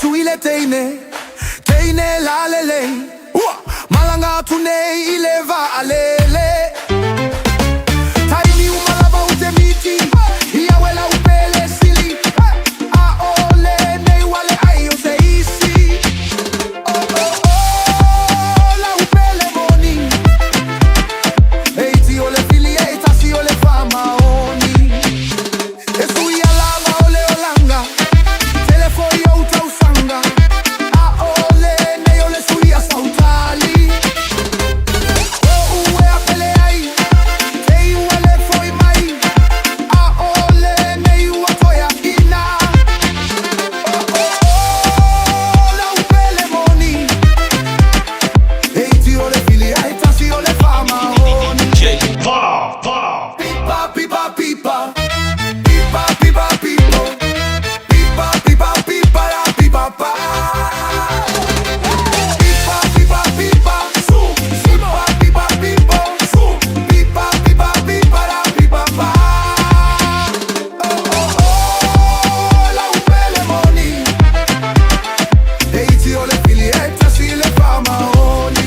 Tuile teine la lele malanga tune ileva alele taini umalaba utemiti iawela upele sili aole nei wale ayo seisi la upele moni eiti ole fili eita si ole fama oni esu ialama ole olanga telefoni yo utausanga aole nei ole suia sautali uwe apele ai tei wale foi mai aole nei watoya ina la upele moni eiti ole fili eita si ole fama oni Pipa, pipa, pipa Pipa, pipa, pipa Pipa, pipa, pipa, la pipa, pa Pipa, pipa, pipa Su, pipa, pipa, pipa Su, pipa, pipa, pipa, la pipa, pa la upele moni Eiti ole fili eta si le fama oni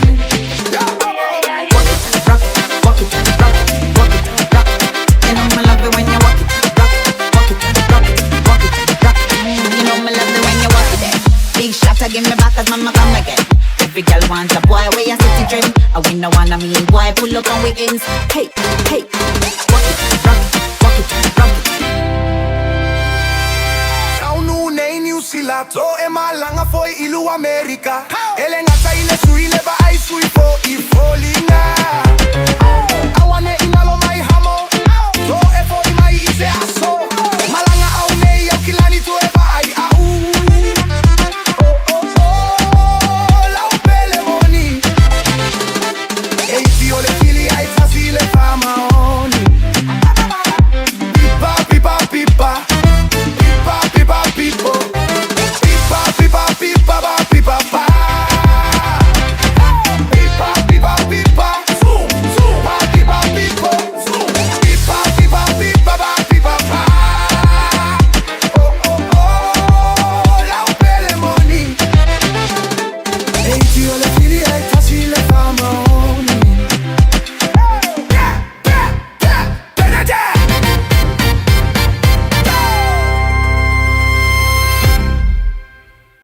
Give me back as mama come again. Every girl wants a boy where you city dream. I win no one, I mean boy pull up on we ends. Hey, hey, walk it, rock it, walk it, rock it. Saunu nei New Zealand to e malanga foi ilu America. Ele ngata ile suile ba ai sui fo I folinga. Awane inalo mai hamo. To e foi mai ise aso.